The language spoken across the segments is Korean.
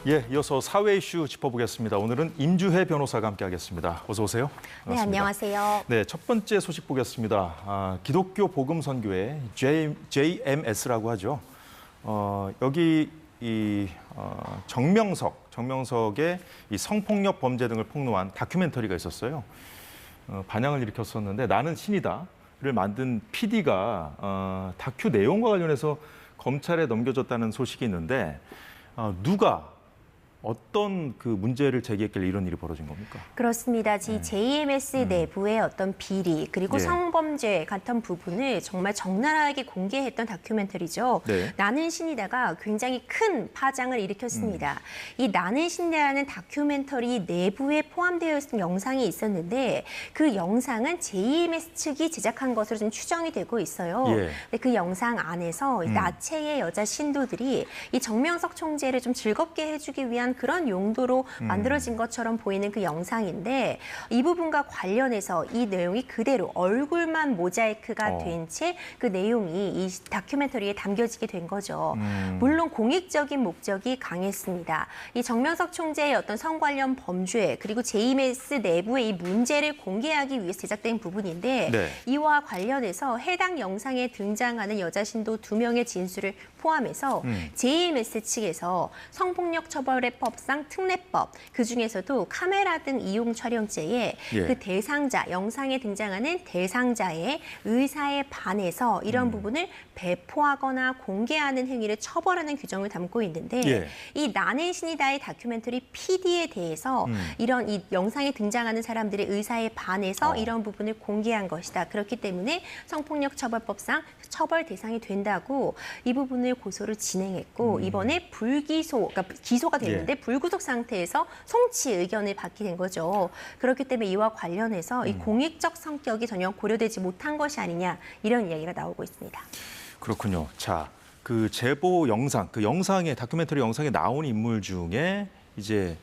예, 이어서 사회 이슈 짚어보겠습니다. 오늘은 임주혜 변호사가 함께하겠습니다. 어서 오세요. 반갑습니다. 네, 안녕하세요. 네, 첫 번째 소식 보겠습니다. 기독교 복음 선교회 JMS라고 하죠. 여기 정명석의 이 성폭력 범죄 등을 폭로한 다큐멘터리가 있었어요. 반향을 일으켰었는데 나는 신이다를 만든 PD가 다큐 내용과 관련해서 검찰에 넘겨졌다는 소식이 있는데 누가 어떤 그 문제를 제기했길래 이런 일이 벌어진 겁니까? 그렇습니다. JMS 내부의 어떤 비리 그리고 예. 성범죄 같은 부분을 정말 적나라하게 공개했던 다큐멘터리죠. 네. 나는 신이다가 굉장히 큰 파장을 일으켰습니다. 이 나는 신이다라는 다큐멘터리 내부에 포함되어 있는 영상이 있었는데 그 영상은 JMS 측이 제작한 것으로 좀 추정이 되고 있어요. 예. 근데 그 영상 안에서 나체의 여자 신도들이 이 정명석 총재를 좀 즐겁게 해주기 위한 그런 용도로 만들어진 것처럼 보이는 그 영상인데 이 부분과 관련해서 이 내용이 그대로 얼굴만 모자이크가 된 채 그 내용이 이 다큐멘터리에 담겨지게 된 거죠. 물론 공익적인 목적이 강했습니다. 이 정명석 총재의 어떤 성 관련 범죄 그리고 JMS 내부의 이 문제를 공개하기 위해 제작된 부분인데 네. 이와 관련해서 해당 영상에 등장하는 여자 신도 2명의 진술을 포함해서 JMS 측에서 성폭력처벌법상 특례법 그중에서도 카메라 등 이용 촬영죄에 예. 그 대상자, 영상에 등장하는 대상자의 의사에 반해서 이런 부분을 배포하거나 공개하는 행위를 처벌하는 규정을 담고 있는데 예. 이 나는 신이다의 다큐멘터리 PD에 대해서 이런 이 영상에 등장하는 사람들의 의사에 반해서 이런 부분을 공개한 것이다. 그렇기 때문에 성폭력처벌법상 처벌 대상이 된다고 이 부분을 고소를 진행했고 이번에 불기소, 그러니까 기소가 됐는데 불구속 상태에서 송치 의견을 받게 된 거죠. 그렇기 때문에 이와 관련해서 이 공익적 성격이 전혀 고려되지 못한 것이 아니냐 이런 이야기가 나오고 있습니다. 그렇군요. 자, 그 제보 영상, 그 영상에 다큐멘터리 영상에 나온 인물 중에 이제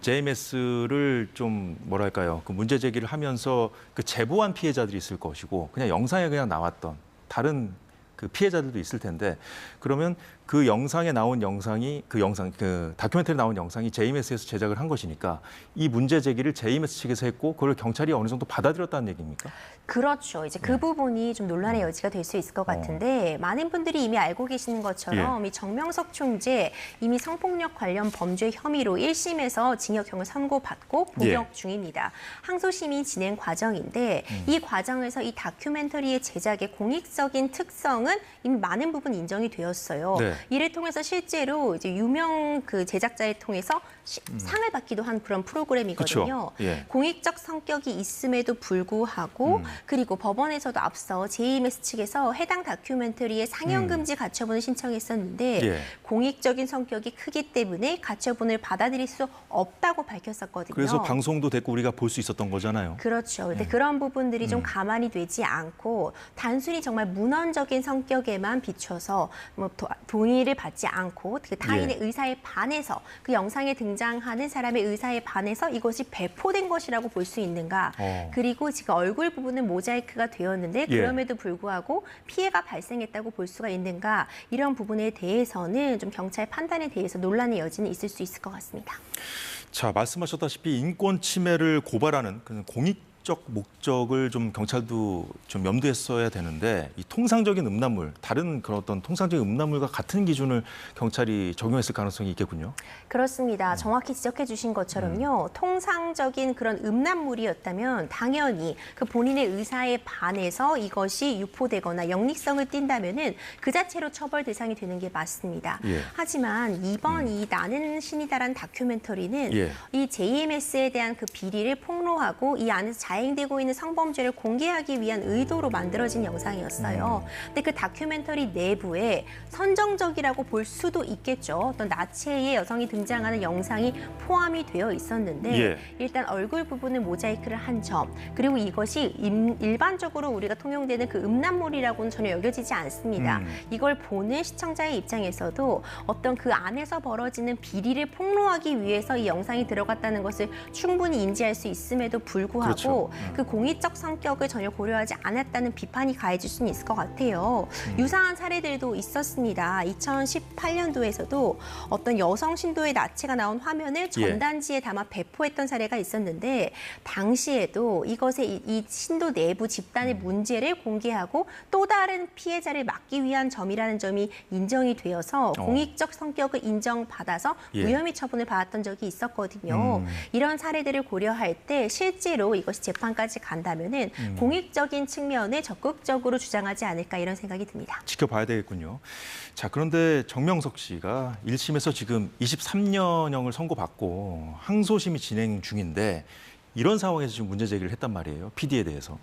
JMS를 좀 뭐랄까요, 그 문제 제기를 하면서 그 제보한 피해자들이 있을 것이고 그냥 영상에 그냥 나왔던 다른 그 피해자들도 있을 텐데 그러면 그 영상에 나온 영상이 그 다큐멘터리 나온 영상이 JMS에서 제작을 한 것이니까 이 문제 제기를 JMS 측에서 했고 그걸 경찰이 어느 정도 받아들였다는 얘기입니까? 그렇죠. 이제 그 부분이 좀 논란의 여지가 될 수 있을 것 같은데 많은 분들이 이미 알고 계시는 것처럼 이 정명석 총재 이미 성폭력 관련 범죄 혐의로 1심에서 징역형을 선고받고 복역 중입니다. 항소심의 진행 과정인데 이 과정에서 이 다큐멘터리의 제작의 공익적인 특성은 이미 많은 부분 인정이 되었어요. 네. 이를 통해서 실제로 이제 유명 그 제작자를 통해서 상을 받기도 한 그런 프로그램이거든요. 그쵸. 예. 공익적 성격이 있음에도 불구하고 그리고 법원에서도 앞서 JMS 측에서 해당 다큐멘터리의 상영금지 가처분을 신청했었는데 예. 공익적인 성격이 크기 때문에 가처분을 받아들일 수 없다고 밝혔었거든요. 그래서 방송도 됐고 우리가 볼 수 있었던 거잖아요. 그렇죠. 근데 그런 부분들이 좀 가만히 되지 않고 단순히 정말 문헌적인 성격에만 비춰서 뭐 동의를 받지 않고 그 타인의 의사에 반해서 그 영상에 등장하는 사람의 의사에 반해서 이것이 배포된 것이라고 볼 수 있는가. 그리고 지금 얼굴 부분은 모자이크가 되었는데 그럼에도 불구하고 피해가 발생했다고 볼 수가 있는가. 이런 부분에 대해서는 좀 경찰 판단에 대해서 논란의 여지는 있을 수 있을 것 같습니다. 자, 말씀하셨다시피 인권 침해를 고발하는 그 공익적 목적을 좀 경찰도 좀 염두했어야 되는데 이 통상적인 음란물, 다른 그런 어떤 통상적인 음란물과 같은 기준을 경찰이 적용했을 가능성이 있겠군요. 그렇습니다. 정확히 지적해 주신 것처럼요. 통상적인 그런 음란물이었다면 당연히 그 본인의 의사에 반해서 이것이 유포되거나 역리성을 띈다면은 그 자체로 처벌 대상이 되는 게 맞습니다. 하지만 이번 이 나는 신이다라는 다큐멘터리는 이 JMS에 대한 그 비리를 폭로하고 이 안에서 자행되고 있는 성범죄를 공개하기 위한 의도로 만들어진 영상이었어요. 근데 그 다큐멘터리 내부에 선정적이라고 볼 수도 있겠죠. 어떤 나체의 여성이 등장하는 영상이 포함이 되어 있었는데 일단 얼굴 부분을 모자이크를 한 점 그리고 이것이 일반적으로 우리가 통용되는 그 음란물이라고는 전혀 여겨지지 않습니다. 이걸 보는 시청자의 입장에서도 어떤 그 안에서 벌어지는 비리를 폭로하기 위해서 이 영상이 들어갔다는 것을 충분히 인지할 수 있음에도 불구하고 하더라도 그 공익적 성격을 전혀 고려하지 않았다는 비판이 가해질 수는 있을 것 같아요. 유사한 사례들도 있었습니다. 2018년도에서도 어떤 여성 신도의 나체가 나온 화면을 전단지에 담아 배포했던 사례가 있었는데 당시에도 이것의 이 신도 내부 집단의 문제를 공개하고 또 다른 피해자를 막기 위한 점이라는 점이 인정이 되어서 공익적 성격을 인정받아서 무혐의 처분을 받았던 적이 있었거든요. 이런 사례들을 고려할 때 실제로 이것이 재판까지 간다면은 공익적인 측면에 적극적으로 주장하지 않을까 이런 생각이 듭니다. 지켜봐야 되겠군요. 자, 그런데 정명석 씨가 1심에서 지금 23년형을 선고받고 항소심이 진행 중인데 이런 상황에서 지금 문제 제기를 했단 말이에요. PD에 대해서.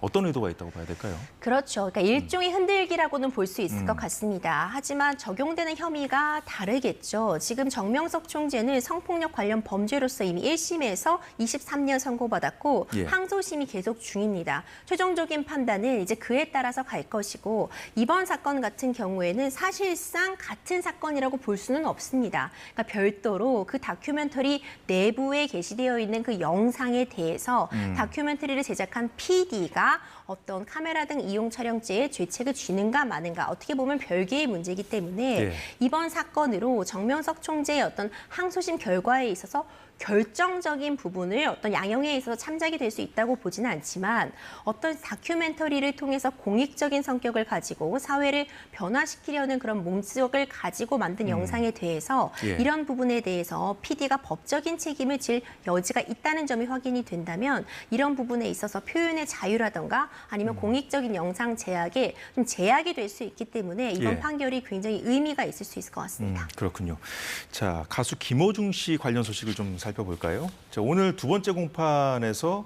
어떤 의도가 있다고 봐야 될까요? 그렇죠. 그러니까 일종의 흔들기라고는 볼 수 있을 것 같습니다. 하지만 적용되는 혐의가 다르겠죠. 지금 정명석 총재는 성폭력 관련 범죄로서 이미 1심에서 23년 선고받았고 항소심이 계속 중입니다. 최종적인 판단은 이제 그에 따라서 갈 것이고 이번 사건 같은 경우에는 사실상 같은 사건이라고 볼 수는 없습니다. 그러니까 별도로 그 다큐멘터리 내부에 게시되어 있는 그 영상에 대해서 다큐멘터리를 제작한 PD 가 어떤 카메라 등 이용 촬영죄에 죄책을 쥐는가 마는가 어떻게 보면 별개의 문제이기 때문에 이번 사건으로 정명석 총재의 어떤 항소심 결과에 있어서 결정적인 부분을 어떤 양형에 있어서 참작이 될 수 있다고 보지는 않지만 어떤 다큐멘터리를 통해서 공익적인 성격을 가지고 사회를 변화시키려는 그런 목적을 가지고 만든 영상에 대해서 이런 부분에 대해서 PD가 법적인 책임을 질 여지가 있다는 점이 확인이 된다면 이런 부분에 있어서 표현의 자유라던가 아니면 공익적인 영상 제약에 좀 제약이 될 수 있기 때문에 이번 판결이 굉장히 의미가 있을 수 있을 것 같습니다. 그렇군요. 자, 가수 김호중 씨 관련 소식을 좀 살펴볼까요? 자, 오늘 두 번째 공판에서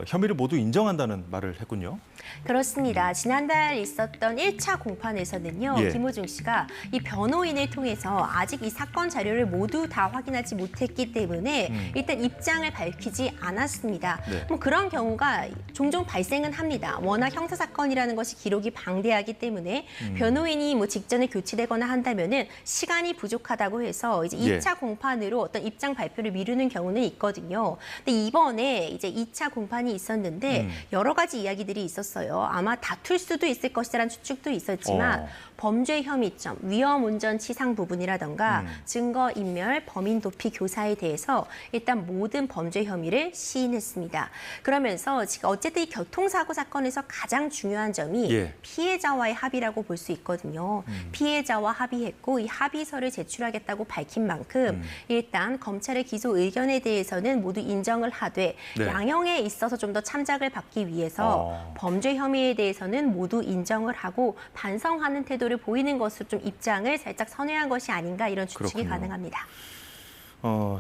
혐의를 모두 인정한다는 말을 했군요. 그렇습니다. 지난달 있었던 1차 공판에서는요. 김호중 씨가 이 변호인을 통해서 아직 이 사건 자료를 모두 다 확인하지 못했기 때문에 일단 입장을 밝히지 않았습니다. 뭐 그런 경우가 종종 발생은 합니다. 워낙 형사사건이라는 것이 기록이 방대하기 때문에 변호인이 뭐 직전에 교체되거나 한다면은 시간이 부족하다고 해서 이제 2차 공판으로 어떤 입장 발표를 미루는 경우는 있거든요. 근데 이번에 이제 2차 공판이 있었는데 여러 가지 이야기들이 있었어요. 아마 다툴 수도 있을 것이라는 추측도 있었지만 범죄 혐의점, 위험운전 치상 부분이라던가 증거인멸, 범인 도피 교사에 대해서 일단 모든 범죄 혐의를 시인했습니다. 그러면서 지금 어쨌든 이 교통사고 사건에서 가장 중요한 점이 피해자와의 합의라고 볼 수 있거든요. 피해자와 합의했고 이 합의서를 제출하겠다고 밝힌 만큼 일단 검찰의 기소 의견에 대해서는 모두 인정을 하되 양형에 있어서 좀 더 참작을 받기 위해서 범죄 혐의에 대해서는 모두 인정을 하고 반성하는 태도를 보이는 것으로 좀 입장을 살짝 선회한 것이 아닌가 이런 추측이 가능합니다.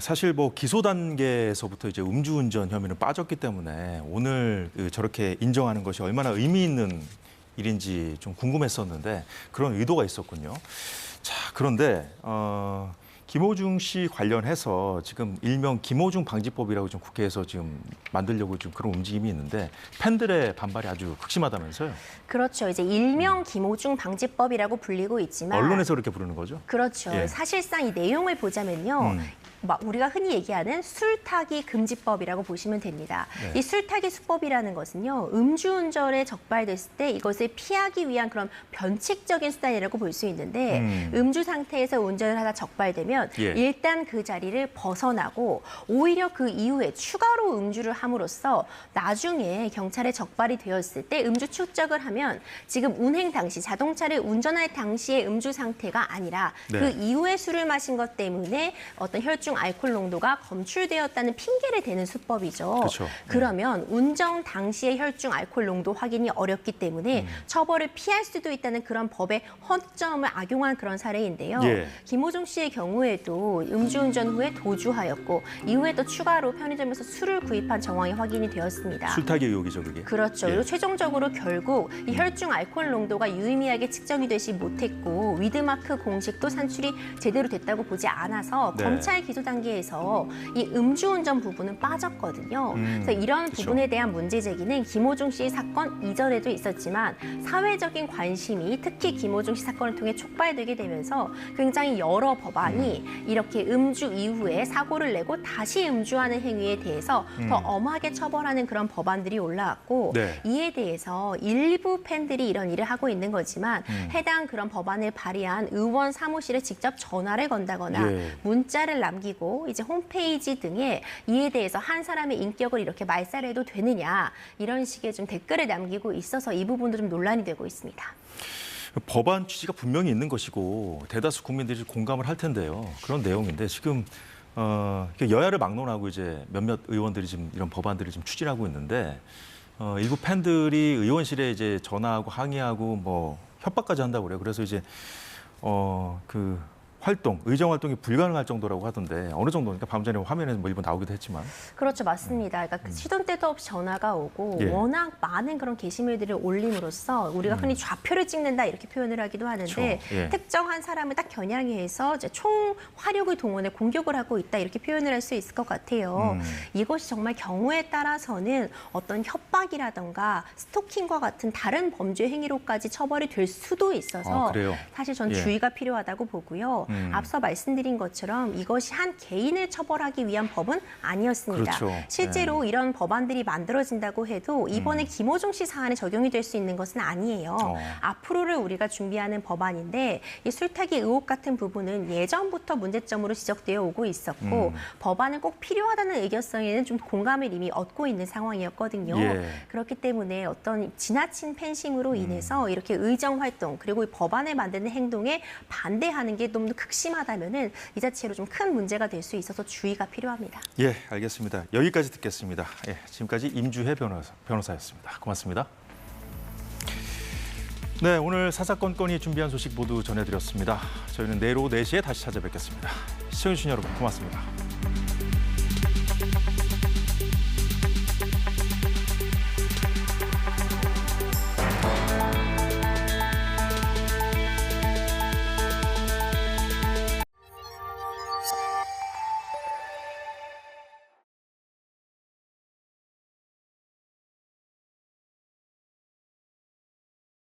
사실 뭐 기소 단계에서부터 이제 음주운전 혐의는 빠졌기 때문에 오늘 저렇게 인정하는 것이 얼마나 의미 있는 일인지 좀 궁금했었는데 그런 의도가 있었군요. 자, 그런데 김호중 씨 관련해서 지금 일명 김호중 방지법이라고 좀 국회에서 지금 만들려고 좀 그런 움직임이 있는데 팬들의 반발이 아주 극심하다면서요? 그렇죠. 이제 일명 김호중 방지법이라고 불리고 있지만 언론에서 그렇게 부르는 거죠? 그렇죠. 사실상 이 내용을 보자면요. 우리가 흔히 얘기하는 술타기 금지법이라고 보시면 됩니다. 이 술타기 수법이라는 것은요. 음주운전에 적발됐을 때 이것을 피하기 위한 그런 변칙적인 수단이라고 볼 수 있는데 음주 상태에서 운전을 하다 적발되면 일단 그 자리를 벗어나고 오히려 그 이후에 추가로 음주를 함으로써 나중에 경찰에 적발이 되었을 때 음주 축적을 하면 지금 운행 당시 자동차를 운전할 당시의 음주 상태가 아니라 그 이후에 술을 마신 것 때문에 어떤 혈중 알코올 농도가 검출되었다는 핑계를 대는 수법이죠. 그렇죠. 그러면 운전 당시의 혈중 알코올 농도 확인이 어렵기 때문에 처벌을 피할 수도 있다는 그런 법의 허점을 악용한 그런 사례인데요. 김호중 씨의 경우에도 음주운전 후에 도주하였고 이후에 또 추가로 편의점에서 술을 구입한 정황이 확인이 되었습니다. 술타기 의혹이죠, 그게. 그렇죠. 그리고 최종적으로 결국 이 혈중 알코올 농도가 유의미하게 측정이 되지 못했고 위드마크 공식도 산출이 제대로 됐다고 보지 않아서 검찰 기준 시도 단계에서 이 음주운전 부분은 빠졌거든요. 그래서 이런 그쵸. 부분에 대한 문제 제기는 김호중 씨 사건 이전에도 있었지만 사회적인 관심이 특히 김호중 씨 사건을 통해 촉발되게 되면서 굉장히 여러 법안이 이렇게 음주 이후에 사고를 내고 다시 음주하는 행위에 대해서 더 엄하게 처벌하는 그런 법안들이 올라왔고 네. 이에 대해서 일부 팬들이 이런 일을 하고 있는 거지만 해당 그런 법안을 발의한 의원 사무실에 직접 전화를 건다거나 예. 문자를 남기고 이제 홈페이지 등에 이에 대해서 한 사람의 인격을 이렇게 말살해도 되느냐 이런 식의 좀 댓글을 남기고 있어서 이 부분도 좀 논란이 되고 있습니다. 법안 취지가 분명히 있는 것이고 대다수 국민들이 공감을 할 텐데요. 그런 내용인데 지금 여야를 막론하고 이제 몇몇 의원들이 지금 이런 법안들을 지금 추진하고 있는데 일부 팬들이 의원실에 이제 전화하고 항의하고 뭐 협박까지 한다고 그래요. 그래서 이제 그 활동, 의정 활동이 불가능할 정도라고 하던데 어느 정도니까 방금 전에 화면에 뭐 일부 나오기도 했지만 그렇죠, 맞습니다. 그러니까 시도 때도 없이 전화가 오고 예. 워낙 많은 그런 게시물들을 올림으로써 우리가 흔히 좌표를 찍는다 이렇게 표현을 하기도 하는데 그렇죠. 예. 특정한 사람을 딱 겨냥해서 이제 총 화력을 동원해 공격을 하고 있다 이렇게 표현을 할 수 있을 것 같아요. 이것이 정말 경우에 따라서는 어떤 협박이라던가 스토킹과 같은 다른 범죄 행위로까지 처벌이 될 수도 있어서 그래요? 사실 전 예. 주의가 필요하다고 보고요. 앞서 말씀드린 것처럼 이것이 한 개인을 처벌하기 위한 법은 아니었습니다. 그렇죠. 실제로 이런 법안들이 만들어진다고 해도 이번에 김호중 씨 사안에 적용이 될 수 있는 것은 아니에요. 앞으로를 우리가 준비하는 법안인데 이 술타기 의혹 같은 부분은 예전부터 문제점으로 지적되어 오고 있었고 법안은 꼭 필요하다는 의견성에는 좀 공감을 이미 얻고 있는 상황이었거든요. 예. 그렇기 때문에 어떤 지나친 팬심으로 인해서 이렇게 의정 활동 그리고 이 법안을 만드는 행동에 반대하는 게 너무 극심하다면은 이 자체로 좀 큰 문제가 될 수 있어서 주의가 필요합니다. 예, 알겠습니다. 여기까지 듣겠습니다. 예, 지금까지 임주혜 변호사였습니다. 고맙습니다. 네, 오늘 사사건건이 준비한 소식 모두 전해드렸습니다. 저희는 내일 오후 4시에 다시 찾아뵙겠습니다. 시청해주신 여러분 고맙습니다.